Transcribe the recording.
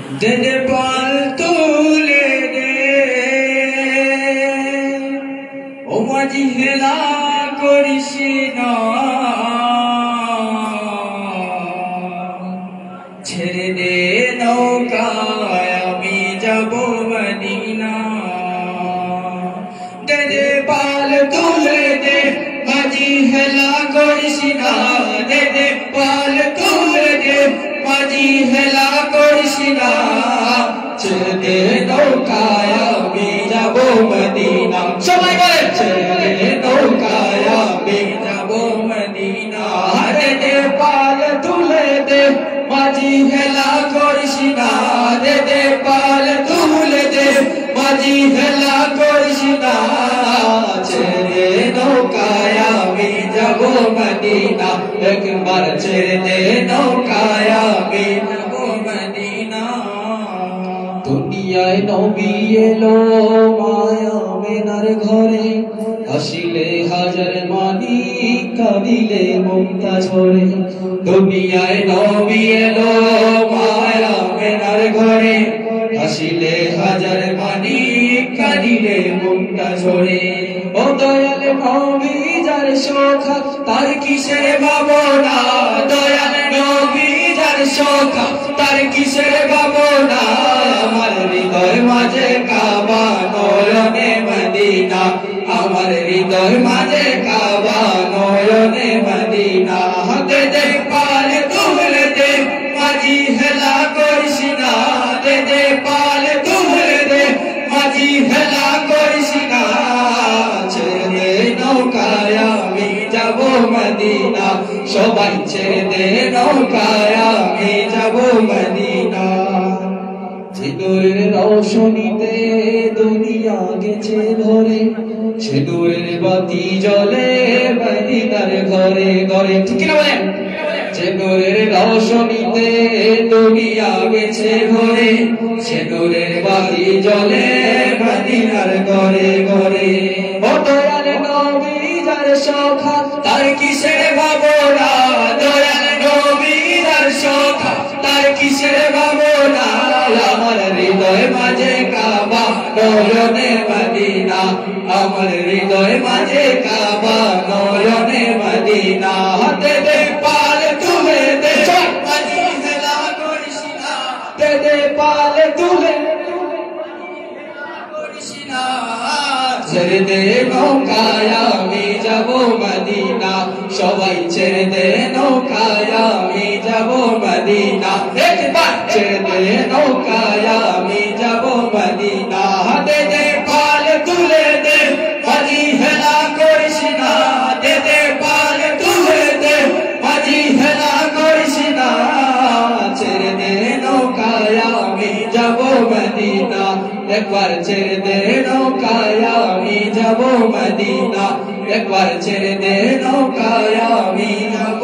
दे पाल तुले दे ओ माजी हेला करिस ना ছেড়ে দে নৌকায় আমি যাব মদিনা দে পাল তুলে দে মাঝি হেলা করিস না দে পাল তুলে দে মাঝি হেলা করিস না ছেড়ে দে নৌকায় আমি যাব মদিনা সবাই বলে ছেড়ে দে নৌকায় আমি যাব মদিনা দে পাল তুলে দে মাঝি হেলা করিস না দে পাল তুলে দে মাঝি হেলা করিস না ছেড়ে নৌকায় আমি যাব মদিনা একবার ছেড়ে দে নৌকায় আমি যাব মদিনা দুনিয়ায় নবী এলো মায়া মেনার ঘরে হাসিলে হাজার মানি কাঁদিলে মমতা ঝরে দুনিয়ায় নবী এলো মায়া মেনার ঘরে হাসিলে হাজার মানি কাঁদিলে মমতা ঝরে ও দয়াল নবী যার সখা তার কিসের ভাবনা দয়াল নবী যার সখা তার কিসের ভাবনা আমার হৃদয় মাঝে কাবা নয়নে মদিনা আমার হৃদয় মাঝে কাবা নয়নে মদিনা দে পাল তুলে দে মাঝি হেলা করিস না দে পাল তুলে দে মাঝি হেলা করিস না ছেড়ে নৌকায় আমি যাব মদিনা সবাই ছেড়ে দে নৌকায় আমি যাব মদিনা সিঁদুরের রৌশনীতে দুনিয়া গেছে ভরে সিঁদুরের বাতি জ্বলে মদিনার ঘরে ঘরে ঠিক না বলেন সিঁদুরের রৌশনীতে দুনিয়া গেছে ভরে সিঁদুরের বাতি জ্বলে মদিনার ঘরে ঘরে ও দয়াল নবী যার সখা তার কিসের ভাবনা দয়াল নবী যার সখা তার কিসের ভাবনা আমার হৃদয় মাঝে কাবা নয়নে মদিনা আমার হৃদয় মাঝে কাবা নয়নে মদিনা দে পাল তুলে দে মাঝি হেলা করিস না দে পাল তুলে করিস না ছেড়ে দে নৌকায় আমি যাব মদিনা সবাই ছেড়ে দে নৌকায় আমি যাব মদিনা একবার ছেড়ে দে নৌকায় আমি যাব মদিনা দে পাল তুলে দে মাঝি হেলা করিস না দে পাল তুলে দে মাঝি হেলা করিস না ছেড়ে দে নৌকায় আমি যাব মদিনা একবার ছেড়ে দে নৌকায় আমি যাব মদিনা একবার ছেড়ে দে নৌকায় আমি যাব